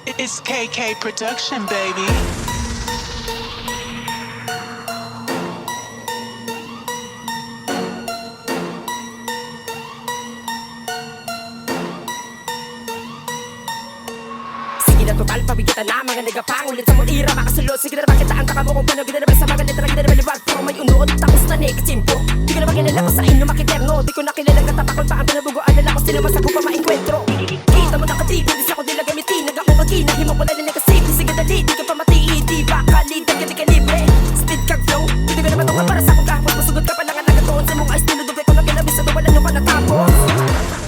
It's KK Production, baby. Sige na total, pabigitan na mga nagapangulit sa mulira. Makasulot, sige na naman kitaan ka mo kung paano ginanabay sa mga letra. Ginanabay liwag, pero may unuod, tapos na nekatsimpo. Di ko naman kilala ko sa inyo makiterno. Di ko na kilalang katapakol pa ang pinabugoan. Nala ko sila masago pa maengkwentro. Kita mo nakatib, hindi siya ko nila gamitin. Nagako magina, himo ko na nila kasip. Sige dali, di ka pa matiin. Di ba kalidad ka di ka libre. Speed kag flow, hindi ko naman para sa kong kahapon. Masugod ka pa lang ang nagatoon. Sa mong ayos, tinudugay ko na kinabis. Sa wala nyo pa natapos.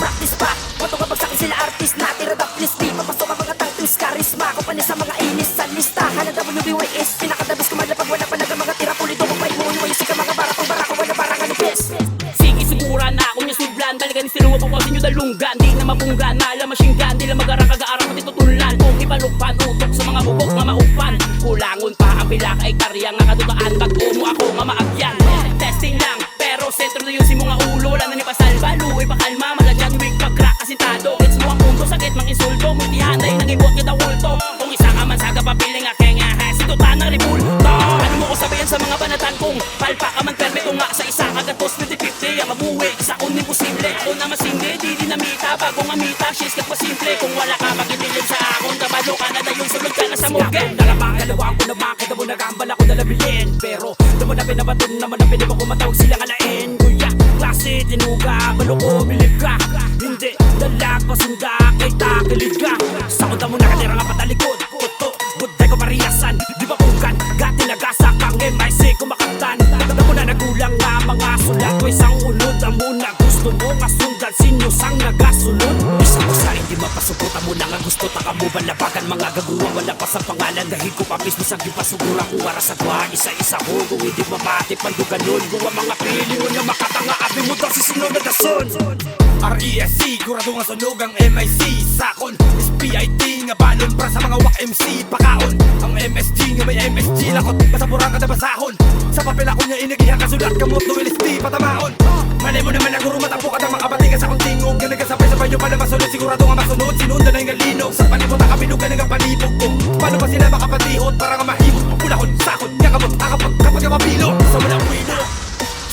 Practice pa, mato ka pagsakin sila artist na. Tira da please, di papasok ang mga tangtis. Karisma ko pa ni sa mga inis sa listahan ng WBYS. Pinakadabis ko malapag wala pa mga tira. Pulito ko pa imuwi mo yung sika mga barakong barako. Wala parang anipis. Sige sigura na ako niya sublan. Talaga ni sinuwa ko kasi nyo dalunggan. Di na mapunggan, malam masyinggan. Di lang mag-arang kag-aarang pati tutulan. Kung ipalukpan, utok sa mga bubok nga maupan. Kulangon pa ang pilak ay karya nga kadutaan. Bago mo ako nga maagyan. Testing lang, pero sentro na yun si mga ulo. Wala na ni pasalba, luoy pakalma. Malagyan wig pag-crack asintado. Gets mo ang punto, sakit mang insulto. Multihanay, nag-ibot kita wulto. Kung isa ka man saga papiling aking ahas. Ito tanang ribulto. Ano mo ko sabihin sa mga banatan kung palpa ka man permito nga sa isa kagatos 50-50 ang mabuwi. Sa kunin posible, ako na masindi. Di dinamita, bagong amita. She's simple. Kung wala ka magitilim sa akon, kabalo ka na dayon. Sulod ka na sa mugen. Dalabang dalawang ko na bakit mo nagambal ako nalabihin. Pero naman na pinabatun naman na pinimo ko matawag sila ngalain. Kuya, klase, tinuga, balo ko, bilib ka. Hindi, dalag, pasunda, kay takilig ka. Sa kuda mo nakatira nga patalikod. Kuto, buday ko pariyasan. Di ba kukan, gati nagasa kang MIC kumakatan. Tanda mo na nagulang nga mga sulat ko isang unod. Ang muna gusto mo nga sundan sinyo sang nagasunod. Isa ko sa hindi mapasukutan mo na nga gusto. Taka mo balabagan mga gagawa. Wala pa sa pangalan dahil ko pa mismo sa gipasugura. Kung wara sa tuwa, isa-isa ko. Kung hindi mabati panduganon. Gawa mga piling mo na makatanga. Abi mo daw si sinunod na son. RESC, kurado nga sunog ang MIC. Sakon, SPIT nga balon para sa mga wak MC. Pakaon, ang MSG nga may MSG. Lakot, masapurang ka na basahon. Sa papel ako niya inigihang kasulat. Kamot no LSD, patamaon. Mali mo naman ang guro matapo ka ng mga batigas sa kong tingog. Nga nagasabay-sabay nyo pala masunod. Sigurado nga masunod, sinundan na yung galinog. Sa palibot ang kabinugan ng palibog ko. Paano ba sila makapatihot para nga mahimot? Ulahon, sakot, nyakabot, akapag, kapag ka mapilo. Sa walang wilo.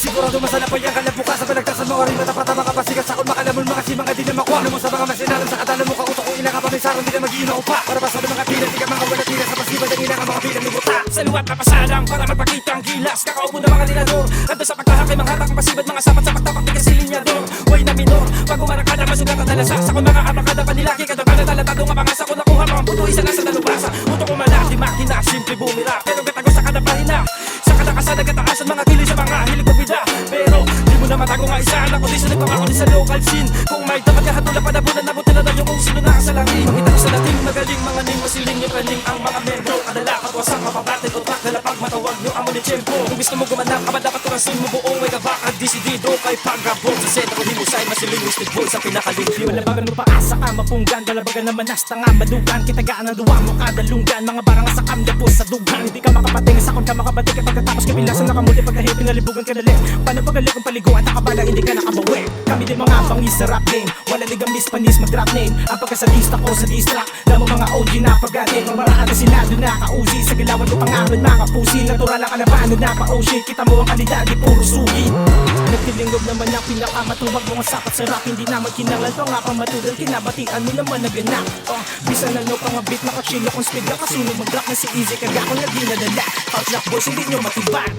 Sigurado masana pa yung kalabukas sa balagtasan mga rin matapata mga pasigat sa kung makalamol mga si mga di na makuha. Ano mo sa mga masinalan sa katalan mo kakutok kung ilang kapamisaron di na mag-iinaw pa. Para pa sa mga pilan, di ka mga wala tira sa pasiba ng ilang mga pilan ng buta. Sa luwat na pasadang para magpakita ang gilas. Kakaupo ng mga tirador. Kanto sa pagkahakay mga hatak ang pasibad mga sapat sa pagtapak di ka silinyador. Way na minor, pag umarakada masugat ang dalasa. Sa kung mga arakada panilaki kadabana talatado nga mga sa kung nakuha mga puto isa na sa dalubasa. Utok ko malaki makina, simple bumira. Pero gatago sa kada pahina. Sa kada kasada kataasan mga kiloy sa mga hilig pabida. Pero di mo na matago nga isa anak ko di sa nagpapako di sa local scene. Kung may dapat kahatula pa nabunan nabuti na tayo kung sino nakasalarin. Makita ko sa dating magaling mga ning masiling yung kaning ang mga membro. Kadala katwasang mapabatid utak na lapag matawag nyo ang ulit tiyempo. Kung gusto mo gumanak ka ba dapat turasin mo buong may kabakad disidido kay paggabot. Sa set ako himusay masiling listed boy sa pinakalimpiyo. Malabagan mo paasa ka mapunggan dalabagan naman nasta nga madugan. Kitagaan ang duwa mo kadalunggan mga barang sa kamdapos sa dugan. Hindi ka makapating sa kon ka makabatik at pagkatapos kapilasan nakamuti pagkahit pinalibugan ka dali. Paano pagalit kung paliguan nakabala hindi ka nakabawi. Kami din mga bangis sa rap game. Wala ligamis panis mag-drop name. Ang pagkasalista ko sa distrack. Lamo mga OG na paggatin. Mga maraan na sila doon nakauzi. Sa gilawan ko pangahon mga pusi. Natural ang kalabahan na pa-ocean. Kita mo ang kalidad di puro sugi. Nagtilingog naman ang pinakamatuwag mga sapat sa rap. Hindi naman kinalal pa nga pamatudan. Kinabatian mo naman naganak. Bisa na no pang beat nakachilo kung speed na kasunog mag-rock na si Easy. Kagako na dinadala. Outlock boys hindi nyo matibag.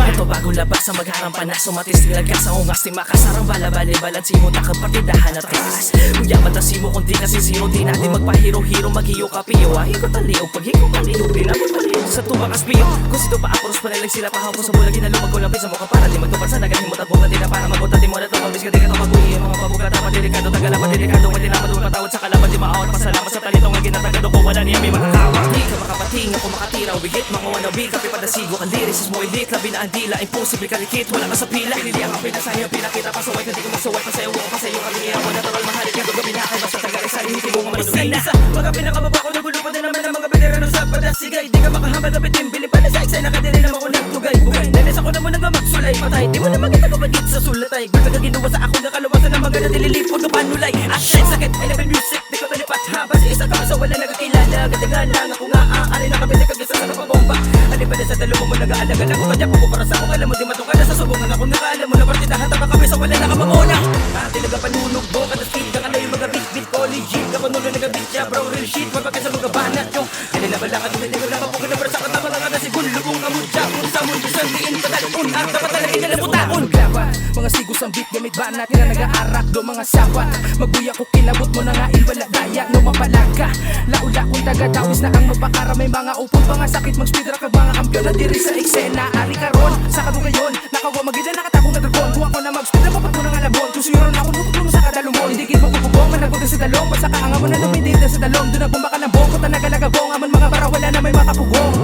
Ito bago labas ang magharang panas. Sumatis nilagas ang ungas di makasarang balabali balansi mo takapatidahan at ras. Kuya batasi mo kung di kasi zero. Di natin magpahiro-hiro maghiyo kapiyo. Ahiko taliw paghiyo kaliyo. Di namin paliyo sa tumakas piyo. Kung sito pa apuros panilag sila pahapo sa bulag. Ginalumag ko lapit sa mukha para di magtupad sa naganhimot at buka. Di na para magunta di mo na ito. Mabis ka di ka ito mag-uwi. Mga pabuka dapat delikado. Tagalapat delikado. May tinamad mo patawad sa kalaban. Di maawat pasalamat sa talito. Nga ginatagado ko wala niya may makakawa. Di ka makapating ako makatira. Wigit mga wannabe. Kapi padasigo ang liris. Is mo elite. Labi na ang dila. Impossible kalikit. Wala ka sa pila. Pinili ang kapit na sa'yo. Pinakita pasaway. Hindi ko masaway. Pasayo ko. Pasayo ka. Hindi ako natural. Mahalik ka. Gabi na kayo. Basta tagari sa hindi mo nga manunod na. Mga pinakababa ko. Nagulupan na naman ang mga veterano sa padasigay. Di ka makahambal. Kapit din. Bilipan na sa eksay. Nakadiri naman ko nagtugay. Bugay. Nalis ako naman nagmamagsulay. Patay. Di mo na makita ko bagit sa sulatay. Gulpag ang ginawa sa ako. Nakalawasan ng mga na dililipod. Panulay. At shit. Sakit. I love music. Di ko talipat. Habas isa ka. So wala nagkakilala. Dahil sa dalawa mo nag-aalaga ko kanya po para sa akong alam mo di matungkala sa subungan ako nakaalam mo na partidahan tama kami sa wala na kamamuna talaga panunog mo kada speed ka na yung mga bit ko legit ka panunog nagabit siya bro real shit mapagka sa mga banat nyo kanila ba lang at hindi ko lang ako kinabara sa katama lang kada sigun lubong kamudya kung sa mundo sa diin patalun at dapat talaga inalabutaon mga sigos ang beat gamit banat nga nag-aarak do mga sapat magbuya ko kilabot mo na nga ilwala daya no mapalaga laula kung taga-dawis na ang mapakara may mga upod mga sakit mag-speedra kag mga kampyon na diri sa eksena ari karon sa kadugayon nakawa magida nakatabong na dragon kung ako na mag-speedra papat mo ng alabon kung suyuron ako nututulo sa kadalumon hindi gid magpupubong managod sa dalong basta ka nga mo na lumindita sa dalong doon nagbumba ka ng bong kung tanagalagabong amon mga bara wala na may makapugong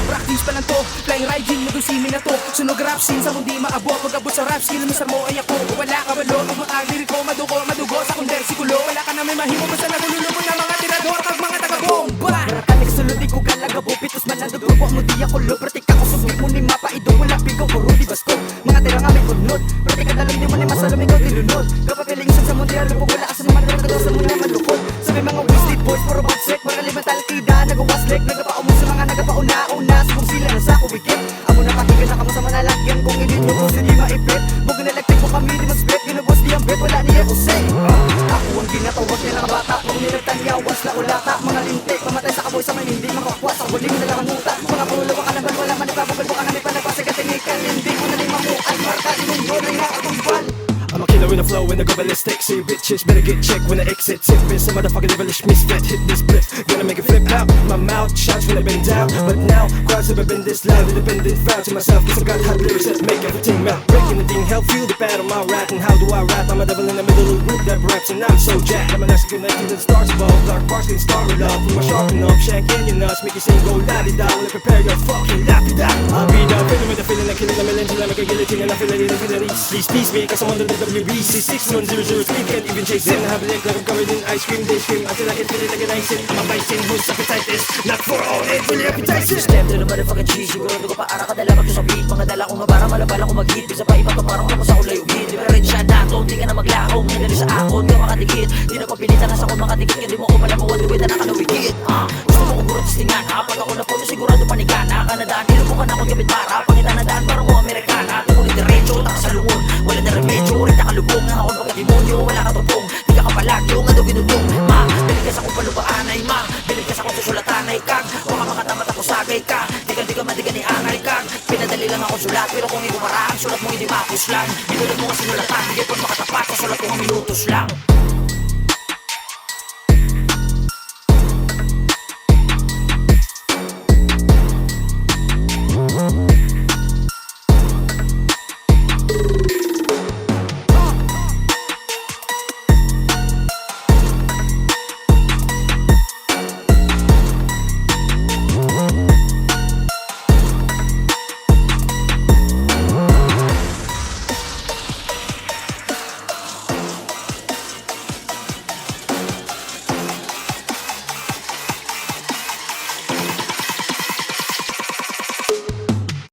practice pa lang to flying riding nagusimi na to sunog rap scene sa mundi maabot pag-abot sa rap skill misar mo ay ako wala ka walo kung makadiri ko madugo sa kunder sikulo wala ka na may mahimo basta nagululo mo na mga tirador kag mga taga-bomba Kanig sulod di ko kalagabo pitos manandog grupo mo di ako lo pratika ko subik mo ni mapa idong wala pigaw ko rudi basto mga tira nga may kunod pratika dalang di mo ni masalam ikaw dilunod kapag piling sa mundi halo pag wala ka sa mga nagkagaw sa muna malukod sa may mga wasted boys puro bagsek mga limental kida nagawaslek nagapaumo sa mga nagapauna-una subong sila na sa kuwikip amo na patigan na kamo sa mga lagyan kung hindi mo ko hindi maipit mog naelectric mo kami di mag-split ginubos di ang bet wala niya ko say ako ang ginatawag nila nga bata kung nilagtanyawas na ulata mga lintik mamatay sa kaboy sa may hindi makakwas ang huling na lang muta mga pululawa ka naman wala man ipapagod mo ka namin panagpasagatinikal hindi ko na limamu ay marka inundo na nakakungkwan I'm a killer in the flow and I go ballistic. See bitches better get checked when I exit. Sippin' some motherfucking devilish misfit. Hit this blitz, gonna make it flip out. My mouth shots when I bend down. But now, crowds never been this loud. Independent found to myself, cause I got hot lyrics that make everything melt. Breaking the thing, hell feel the pad on my rap. And how do I rap? I'm a devil in the middle of the group that raps. And I'm so jacked. I'm an ass connected to the stars above. Dark parts getting started up. From my sharpen up, shanking your nuts. Make you sing go la-di-da. Wanna prepare your fucking la-di-da. I'll be down, feeling with the feeling like killing a million. Till I make a guillotine and I feel it in the Please tease me, cause I'm under the WBC 61003. Can't even chase it. I have a leg like I'm covered in ice cream. They scream until I can feel it like an ice in. I'm a bison who's appetitis. Not for all, it's really appetizing. Step to the motherfucking cheese sigurado ko pa ara kadala pag sa beat mga dala ko nga para malabala ko mag-hit bisa pa iba to parang ako sa ulay ugit diferensya nato hindi ka na maglakaw madali sa akon ka makadikit di na papilitan na sa akon makadikit hindi mo ko malabuan duwid na nakalawigit gusto mo kong gurot istingan pag ako na po sigurado panigana kanadaan nilubukan ako gamit para pangitan na daan parang mo Amerikana tukulit diretso taka sa lungon wala na remedyo rin nakalubong nga ako pagkademonyo wala ka tupong di ka kapalagyo nga daw ginudong ma bilig ka sa kong palubaan ay ma bilig ka sa kong susulatan ay kag baka makatamat ako sagay ka di ka madigan ni angay kag pinadali lang ako sulat pero kung hindi maraan sulat mo hindi mapuslan binulad mo nga sinulatan hindi pa makatapat sa sulat ko nga minutos lang